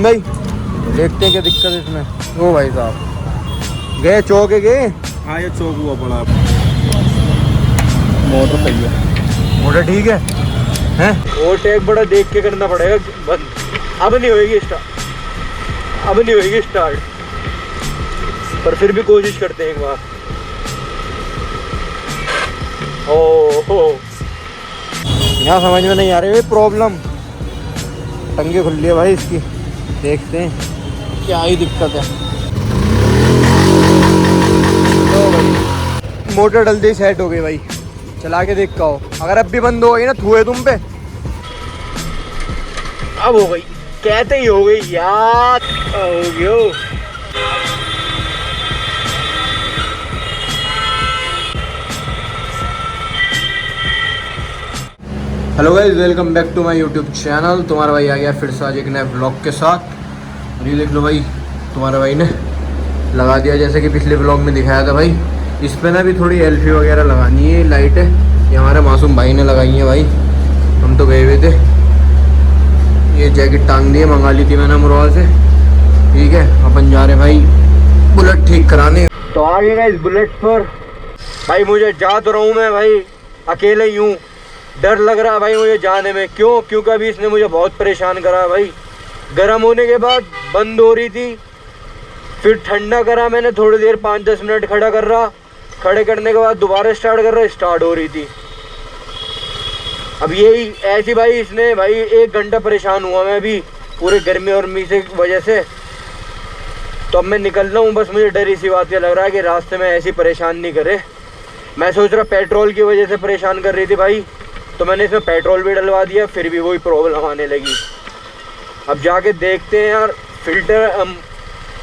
भाई देखते हैं क्या दिक्कत है इसमें। ओ भाई साहब गए चौक गए। हाँ ये चौक हुआ पड़ा। मोटर सही है, मोटर ठीक है हैं। ओवरटेक बड़ा देख के करना पड़ेगा। बंद अब नहीं होएगी स्टार्ट, अब नहीं होएगी स्टार्ट, पर फिर भी कोशिश करते हैं एक बार। ओहो यहाँ समझ में नहीं आ रही है प्रॉब्लम। टंगे खुल है भाई इसकी, देखते हैं क्या ही दिक्कत है। तो भाई मोटर जल्दी सेट हो गई भाई, चला के देख का हो। अगर अब भी बंद हो गई ना थूए तुम पे। अब हो गई, कहते ही हो गई यार, हो गयो। Hello guys, welcome back to my YouTube channel. तुम्हारा भाई आ गया फिर से आज एक नए ब्लॉग के साथ। और ये देख लो भाई, तुम्हारे भाई ने लगा दिया जैसे कि पिछले ब्लॉग में दिखाया था भाई। इस पे ना भी थोड़ी एल्फी वगैरह लगानी है, लाइट है ये हमारे मासूम भाई ने लगाई है भाई। हम तो गए हुए थे, ये जैकेट टांग दी है, मंगा ली थी मैंने अमरोहा से। ठीक है, अपन जा रहे भाई बुलेट ठीक कराने। तो आ गए गाइस बुलेट पर भाई। मुझे जा तो रहा हूँ मैं भाई, अकेले ही हूँ। डर लग रहा है भाई मुझे जाने में। क्यों? क्योंकि अभी इसने मुझे बहुत परेशान करा है भाई। गर्म होने के बाद बंद हो रही थी, फिर ठंडा करा मैंने थोड़ी देर, 5-10 मिनट खड़ा कर रहा, खड़े करने के बाद दोबारा स्टार्ट कर रहा, स्टार्ट हो रही थी। अब यही ऐसी भाई इसने भाई 1 घंटा परेशान हुआ मैं अभी पूरे गर्मी और मी से वजह से। तो अब मैं निकल रहा हूँ, बस मुझे डर इसी बात का लग रहा है कि रास्ते में ऐसी परेशान नहीं करे। मैं सोच रहा पेट्रोल की वजह से परेशान कर रही थी भाई, तो मैंने इसमें पेट्रोल भी डलवा दिया, फिर भी वही प्रॉब्लम आने लगी। अब जाके देखते हैं यार, फिल्टर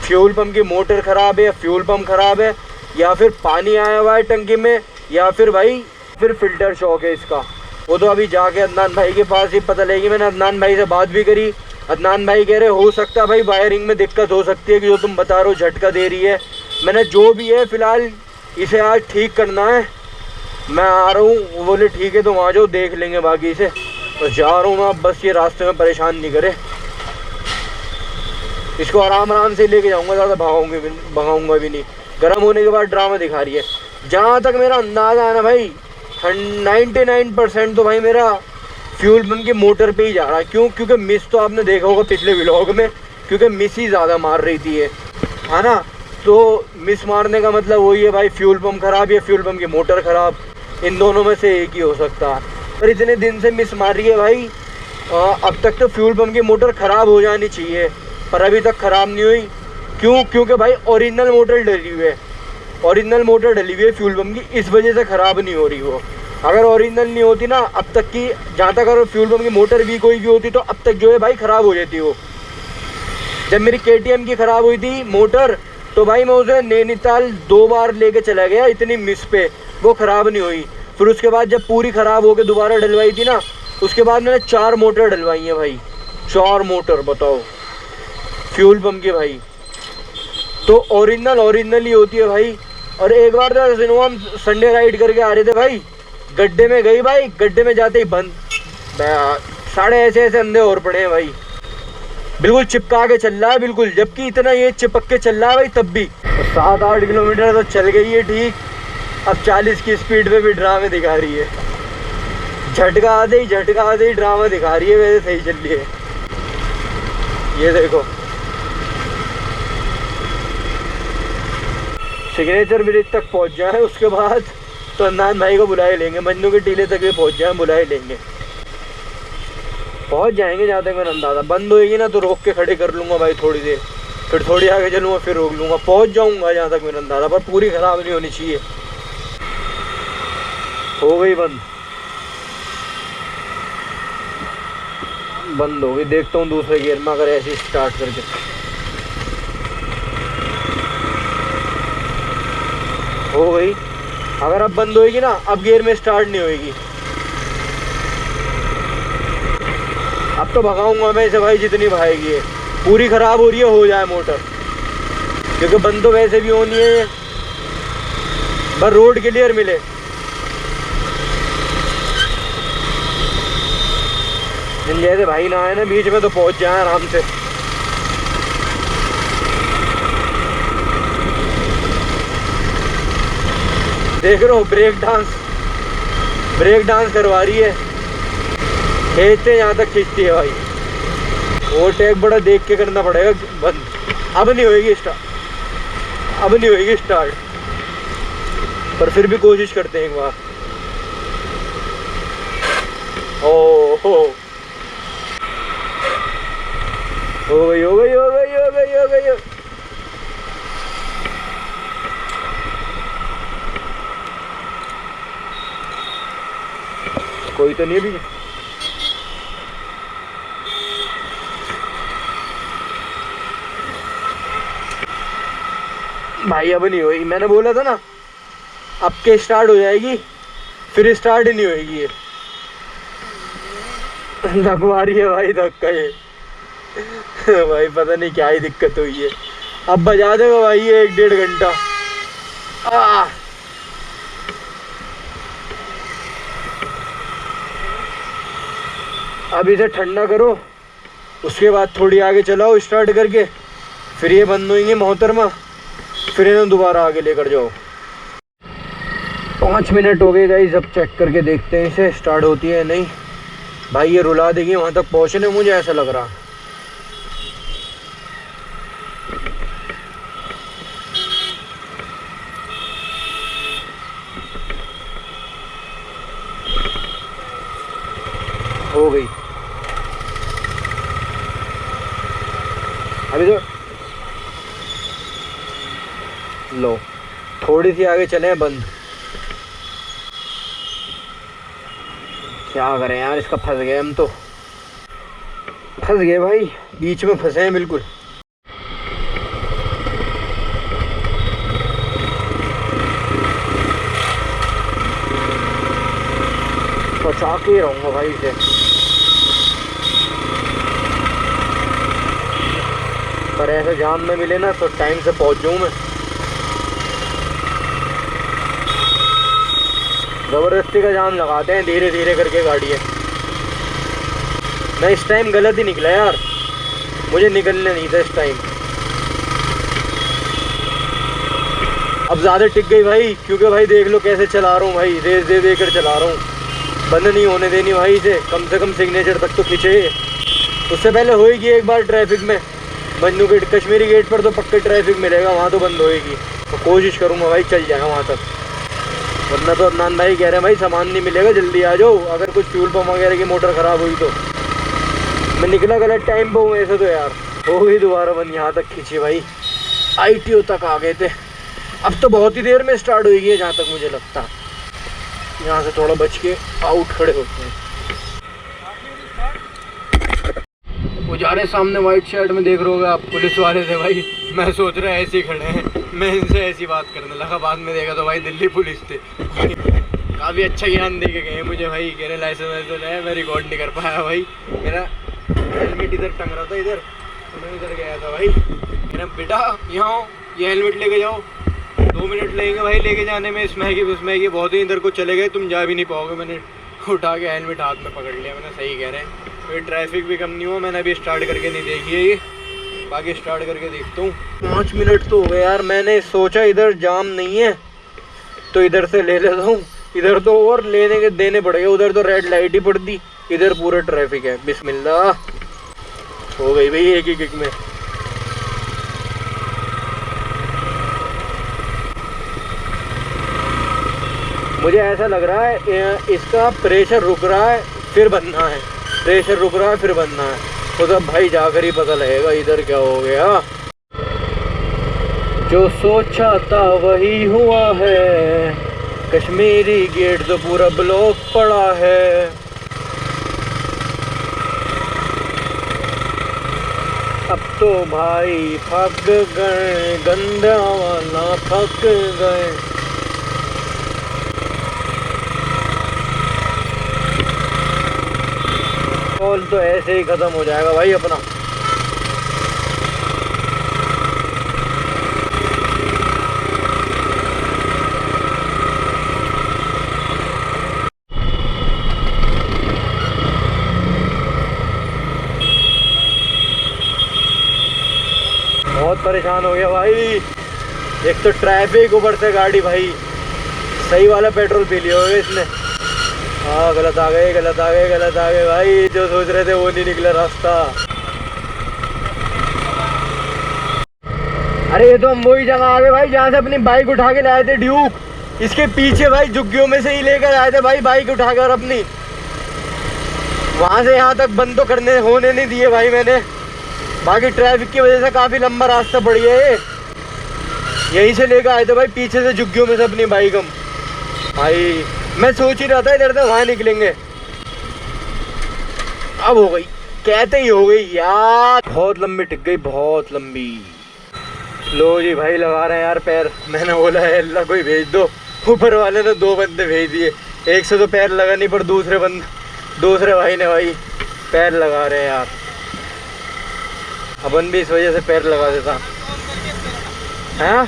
फ्यूल पंप की मोटर ख़राब है या फ्यूल पंप ख़राब है, या फिर पानी आया हुआ है टंकी में, या फिर भाई फिर फिल्टर शॉक है इसका। वो तो अभी जाके अदनान भाई के पास ही पता लगेगी। मैंने अदनान भाई से बात भी करी। अदनान भाई कह रहे हो सकता है भाई वायरिंग में दिक्कत हो सकती है कि जो तुम बता रहे हो झटका दे रही है। मैंने जो भी है फ़िलहाल इसे आज ठीक करना है, मैं आ रहा हूँ। वो बोले ठीक है तुम आ जाओ, देख लेंगे बाकी से। तो जा रहा हूँ मैं, बस ये रास्ते में परेशान नहीं करे। इसको आराम आराम से लेके जाऊँगा, ज़्यादा भगाऊँगा भी नहीं। गर्म होने के बाद ड्रामा दिखा रही है। जहाँ तक मेरा अंदाज़ा है ना भाई, 99% तो भाई मेरा फ्यूल पंप की मोटर पे ही जा रहा है। क्यों? क्योंकि मिस तो आपने देखा होगा पिछले व्लॉग में, क्योंकि मिस ही ज़्यादा मार रही थी ये, है ना। तो मिस मारने का मतलब वही है भाई, फ्यूल पंप ख़राब या फ्यूल पंप की मोटर ख़राब, इन दोनों में से एक ही हो सकता है। पर इतने दिन से मिस मार रही है भाई, अब तक तो फ्यूल पंप की मोटर ख़राब हो जानी चाहिए, पर अभी तक ख़राब नहीं हुई। क्यों? क्योंकि भाई ओरिजिनल मोटर डली हुई है, ओरिजिनल मोटर डली हुई है फ्यूल पंप की, इस वजह से ख़राब नहीं हो रही वो। अगर ओरिजिनल नहीं होती ना अब तक की, जहाँ तक अगर फ्यूल पंप की मोटर भी कोई भी होती तो अब तक जो है भाई ख़राब हो जाती वो। जब मेरी KTM की ख़राब हुई थी मोटर, तो भाई मैं उसे नैनीताल 2 बार लेके चला गया इतनी मिस पे, वो ख़राब नहीं हुई। फिर उसके बाद जब पूरी ख़राब होकर दोबारा डलवाई थी ना, उसके बाद मैंने 4 मोटर डलवाई हैं भाई, 4 मोटर बताओ फ्यूल पंप की भाई। तो ओरिजिनल ही होती है भाई। और एक बार तो सिनेमा हम संडे राइड करके आ रहे थे भाई, गड्ढे में गई भाई, गड्ढे में जाते ही बंद, साढ़े ऐसे अंधे और पड़े हैं भाई। बिल्कुल चिपका के चल रहा है बिल्कुल, जबकि इतना ये चिपक के चल रहा है भाई। तब भी 7-8 किलोमीटर तो चल गई है ठीक, अब 40 की स्पीड पे भी ड्रामे दिखा रही है। झटका आते ही ड्रामा दिखा रही है, वैसे सही चल रही है। ये देखो सिग्नेचर ब्रिज तक पहुंच जाए, उसके बाद तो अदनान भाई को बुला ही लेंगे, मजनू के टीले तक भी पहुंच जाए, बुला ही लेंगे, पहुंच जाएंगे। जहाँ तक मेरा अंदाज़ा, बंद होएगी ना तो रोक के खड़े कर लूँगा भाई थोड़ी देर, फिर थोड़ी आगे चलूँगा, फिर रोक लूँगा, पहुंच जाऊँगा जहाँ तक मेरा अंदाज़ा। पर पूरी ख़राब नहीं होनी चाहिए। हो गई बंद हो गई। देखता हूँ दूसरे गियर में अगर ऐसे स्टार्ट करके। हो गई। अगर अब बंद होएगी ना, अब गियर में स्टार्ट नहीं होएगी। अब तो भगाऊंगा मैं इसे भाई, जितनी भागेगी है। पूरी ख़राब हो रही है, हो जाए मोटर, क्योंकि बंद तो वैसे भी होनी है, बस रोड क्लियर मिले। जैसे भाई ना आए ना बीच में, तो पहुंच जाए आराम से। देख रहे हो, ब्रेक डांस करवा रही है, खींचते यहाँ तक खींचती है भाई। ओवरटेक बड़ा देख के करना पड़ेगा बंद। अब नहीं होएगी स्टार्ट, पर फिर भी कोशिश करते हैं एक बार। ओ हो गई। कोई तो नहीं अभी। भाई अब नहीं होगी, मैंने बोला था ना अब के स्टार्ट हो जाएगी, फिर स्टार्ट ही नहीं होएगी। ये लगवा रही है भाई धक्का ये। भाई पता नहीं क्या ही दिक्कत हुई है। अब बजा देगा भाई ये 1-1.5 घंटा। अब इसे ठंडा करो, उसके बाद थोड़ी आगे चलाओ स्टार्ट करके, फिर ये बंद होंगे मोहतरमा, फिर इन्हें दोबारा आगे लेकर जाओ। 5 मिनट हो गए गाइस, अब चेक करके देखते हैं इसे स्टार्ट होती है नहीं। भाई ये रुला देगी वहाँ तक पहुँचने, मुझे ऐसा लग रहा। हो गई अभी तो, लो थोड़ी सी आगे चले बंद। क्या करें यार, इसका फंस गए हम, तो फंस गए भाई, बीच में फंसे हैं बिल्कुल। पहुंचा के रहूंगा भाई इसे। पर ऐसे जाम में मिले ना तो टाइम से पहुंच जाऊं मैं। ज़बरदस्ती का जाम लगाते हैं धीरे धीरे करके गाड़ी है। मैं इस टाइम गलत ही निकला यार, मुझे निकलना नहीं था इस टाइम। अब ज़्यादा टिक गई भाई, क्योंकि भाई देख लो कैसे चला रहा हूँ भाई, रेस दे देकर चला रहा हूँ। बंद नहीं होने देनी भाई इसे, कम से कम सिग्नेचर तक तो खींचे। उससे पहले होएगी एक बार ट्रैफिक में, बंदू गेट कश्मीरी गेट पर तो पक्के ट्रैफिक मिलेगा, वहाँ तो बंद होएगी। तो कोशिश करूँगा भाई चल जाएगा वहाँ तक, वरना तो अदनान भाई कह रहे हैं भाई सामान नहीं मिलेगा, जल्दी आ जाओ अगर कुछ फ्यूल पंप वगैरह की मोटर ख़राब हुई तो। मैं निकला गलत टाइम पर हूँ ऐसे तो यार। हो गई दोबारा बंद, यहाँ तक खींची भाई, ITO तक आ गए थे। अब तो बहुत ही देर में स्टार्ट होगी है जहाँ तक मुझे लगता है। यहाँ से थोड़ा बच के आउट खड़े होते हैं। वो जा रहे सामने वाइट शर्ट में, देख रहे होगे आप, पुलिस वाले थे भाई। मैं सोच रहा ऐसे ही खड़े हैं, मैं इनसे ऐसी बात करने लगा, बाद में देखा तो भाई दिल्ली पुलिस थे। काफ़ी अच्छा ज्ञान दे के गए मुझे भाई, कह रहे लाइसेंस वाइसेंस है। मैं रिकॉर्ड नहीं कर पाया भाई, मेरा हेलमेट इधर टंग रहा था इधर, तो मैं इधर गया था भाई। मेरा बेटा यहाँ ये हेलमेट लेके जाओ, 2 मिनट लगेंगे भाई लेके जाने में, इसमें की बहुत ही इधर को चले गए, तुम जा भी नहीं पाओगे। मैंने उठा के हेलमेट हाथ में पकड़ लिया, मैंने सही कह रहे हैं। फिर ट्रैफिक भी कम नहीं हुआ। मैंने अभी स्टार्ट करके नहीं देखी है ये, बाकी स्टार्ट करके देखता हूँ। 5 मिनट तो हो गए यार, मैंने सोचा इधर जाम नहीं है तो इधर से ले लेता हूँ। इधर तो और लेने के देने पड़ेगा, उधर तो रेड लाइट ही पड़ दी, इधर पूरा ट्रैफिक है। बिस्मिल्लाह, हो गई भाई एक ही किक में। मुझे ऐसा लग रहा है इसका प्रेशर रुक रहा है फिर बनना है, प्रेशर रुक रहा है फिर बनना है। तो तब भाई जाकर ही पता लगेगा इधर क्या हो गया। जो सोचा था वही हुआ है, कश्मीरी गेट तो पूरा ब्लॉक पड़ा है। अब तो भाई थक गए, गंदा वाला थक गए। कॉल तो ऐसे ही ख़त्म हो जाएगा भाई अपना। बहुत परेशान हो गया भाई, एक तो ट्रैफिक, ऊपर से गाड़ी भाई सही वाला पेट्रोल पी लिया होगा इसने। हाँ गलत आ गए, गलत आ गए, गलत आ गए भाई। जो सोच रहे थे वो नहीं निकला रास्ता। अरे ये तो हम वही जगह आ गए भाई जहाँ से अपनी बाइक उठा के लाए थे ड्यूक। इसके पीछे भाई झुग्गियों में से ही लेकर आए थे भाई बाइक उठाकर अपनी। वहाँ से यहाँ तक बंद तो करने होने नहीं दिए भाई मैंने। बाकी ट्रैफिक की वजह से काफ़ी लंबा रास्ता पड़ गया है। यहीं से लेकर आए थे भाई पीछे से झुग्गियों में से अपनी बाइक हम। भाई मैं सोच ही रहा था इधर से वहाँ निकलेंगे, अब हो गई, कहते ही हो गई यार। बहुत लंबी टिक गई, बहुत लंबी। लो जी भाई लगा रहे हैं यार पैर। मैंने बोला है अल्लाह कोई भेज दो। ऊपर वाले ने 2 बंदे भेज दिए। एक से तो पैर लगा नहीं, पर दूसरे भाई ने भाई पैर लगा रहे हैं यार। अपन भी इस वजह से पैर लगा देता है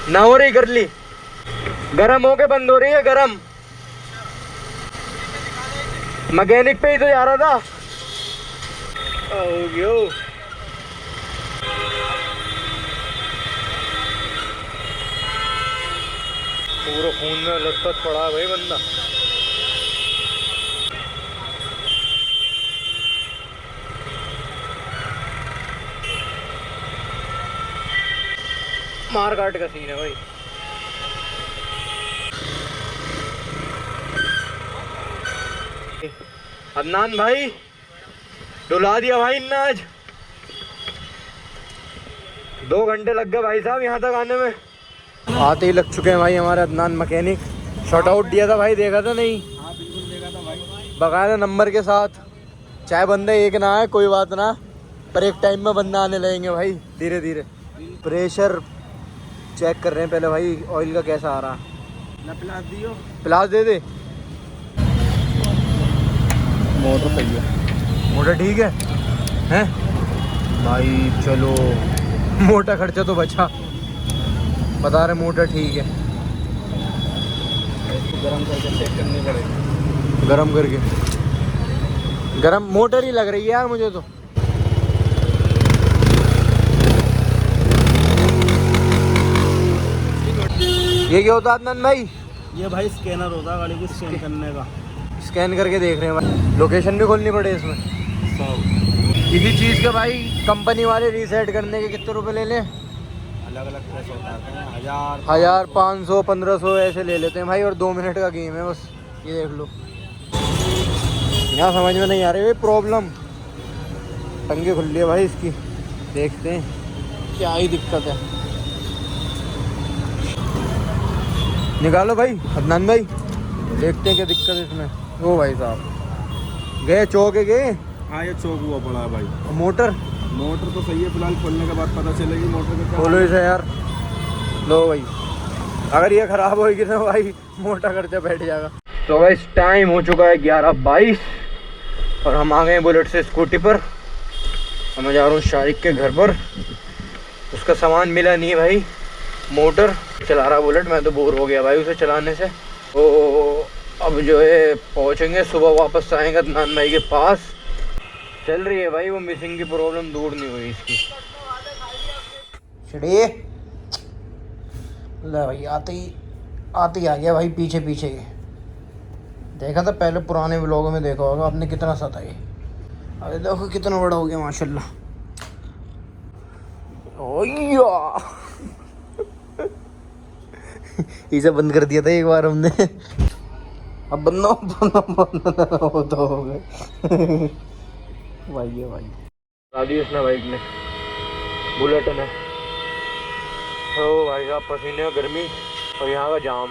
ना। हो रही कर ली, गरम होके बंद हो रही है, गरम। मैकेनिक पे ही तो जा रहा था। हो गयो। पूरा खून में लथपथ पड़ा है भाई बंदा। मार काट का सीन है भाई। अदनान भाई डुला दिया भाई इन्ना आज। 2 घंटे लग गए भाई साहब यहाँ तक आने में। आते ही लग चुके हैं भाई हमारे अदनान मैकेनिक। शॉर्ट आउट दिया था भाई, देखा था नहीं? हाँ बिल्कुल देखा था भाई, बकायदा नंबर के साथ। चाहे बंदा एक ना आए कोई बात ना, पर एक टाइम में बंदा आने लगेंगे भाई धीरे धीरे। प्रेशर चेक कर रहे हैं पहले भाई ऑयल का कैसा आ रहा है। प्लास दियो, प्लास दे दे। मोटर सही है, मोटर ठीक है हैं भाई। चलो मोटा खर्चा तो बचा। बता रहे मोटर ठीक है। इसको गरम करके चेक करनी पड़ेगी। गरम करके, गरम मोटर ही लग रही है यार मुझे तो। ये क्या होता है अदनान भाई? ये भाई स्कैनर होता है गाड़ी को स्कैन करने का। स्कैन करके देख रहे हैं भाई। लोकेशन भी खोलनी पड़े इसमें सब। इसी चीज़ के भाई कंपनी वाले रीसेट करने के कितने रुपए ले लें? अलग अलग पैसे होते हैं, 1000, 500, 1500 ऐसे ले लेते हैं भाई। और 2 मिनट का गेम है बस, ये देख लो। यहाँ समझ में नहीं आ रही भाई प्रॉब्लम। टंगे खुल रही है भाई इसकी, देखते हैं क्या ही दिक्कत है। निकालो भाई अदनान भाई, देखते हैं क्या दिक्कत है इसमें। ओ भाई साहब गए चौके गए। हाँ ये चौक हुआ पड़ा है भाई। मोटर तो सही है, फिलहाल खोलने के बाद पता चलेगी मोटर का। खोलो इसे यार। लो भाई, अगर ये खराब होगी तो भाई मोटा खर्चा बैठ जाएगा। तो भाई टाइम हो चुका है 11:22 और हम आ गए बुलेट से स्कूटी पर। मैं जा रहा हूँ शारिक के घर पर। उसका सामान मिला नहीं है भाई। मोटर चला रहा बुलेट, मैं तो बोर हो गया भाई उसे चलाने से। तो अब जो है पहुँचेंगे सुबह, वापस आएंगे अदनान भाई के पास। चल रही है भाई वो मिसिंग की प्रॉब्लम, दूर नहीं हुई इसकी। चढ़िए ले भाई, आते ही आ गया भाई पीछे पीछे। देखा था पहले पुराने व्लॉगों में, देखा होगा आपने कितना सताई। अरे देखो कितना बड़ा हो गया माशाल्लाह। ओया इसे बंद कर दिया था एक बार हमने। अब बंद हो गए भाई। ये भाई गाड़ी इसने बाइक ने, बुलेट ने। ओ भाई साहब पसीने और गर्मी और यहाँ का जाम।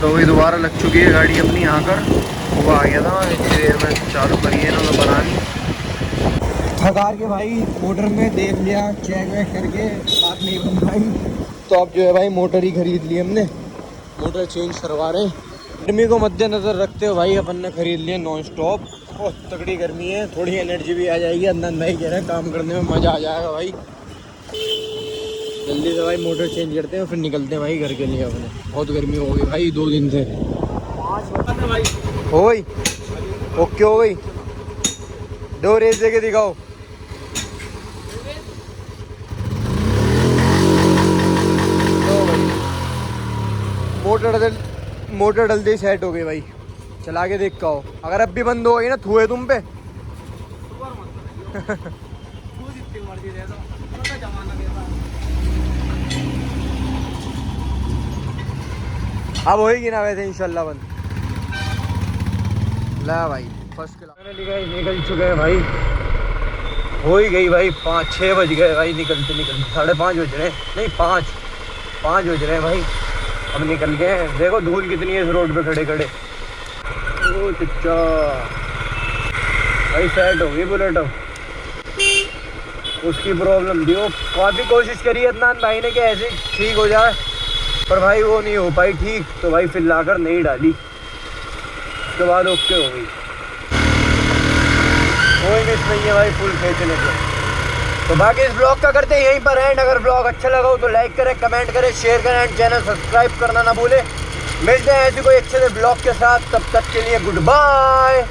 तो वही दोबारा लग चुकी है गाड़ी अपनी यहाँ कर। वो आ गया था इतनी देर में, चालू करी है इन्होंने बनानी। थकार के भाई मोटर में देख लिया, चेक वेक करके बात नहीं बन पाई। तो अब जो है भाई मोटर ही खरीद ली हमने, मोटर चेंज करवा रहे। गर्मी को मद्देनज़र रखते हुए भाई अपन ने खरीद लिया नॉन स्टॉप। बहुत तगड़ी गर्मी है, थोड़ी एनर्जी भी आ जाएगी। अदनान भाई कह रहे हैं काम करने में मज़ा आ जाएगा भाई। जल्दी से भाई मोटर चेंज करते हैं फिर निकलते हैं भाई घर के लिए अपने। बहुत गर्मी हो गई भाई 2 दिन से। हो गई ओके, हो गई। 2 रेस दे के दिखाओ। मोटर डलते ही सेट हो गई भाई। चला के देख का हो, अगर अब भी बंद हो गई ना थूए तुम पे। अब होएगी ना वैसे इंशाल्लाह बंद। ला भाई फर्स्ट क्लास निकल चुके हैं भाई। हो ही गई भाई 5-6 बज गए भाई निकलते 5:30 बज रहे हैं, नहीं 5 बज रहे हैं भाई। अब निकल गए हैं। देखो धूल कितनी है इस रोड पे खड़े खड़े। ओ चचा भाई सेट हो गई बुलेट। अब उसकी प्रॉब्लम थी, वो काफ़ी कोशिश करी अदनान भाई ने कि ऐसे ठीक हो जाए, पर भाई वो नहीं हो पाई ठीक। तो भाई फिर लाकर नहीं डाली, उसके बाद ओके हो गई। कोई मिस नहीं है भाई फुल खींचने के। तो बाकी इस ब्लॉग का करते हैं यहीं पर एंड। अगर ब्लॉग अच्छा लगा हो तो लाइक करें, कमेंट करें, शेयर करें एंड चैनल सब्सक्राइब करना ना भूलें। मिलते हैं ऐसे कोई अच्छे से ब्लॉग के साथ, तब तक के लिए गुड बाय।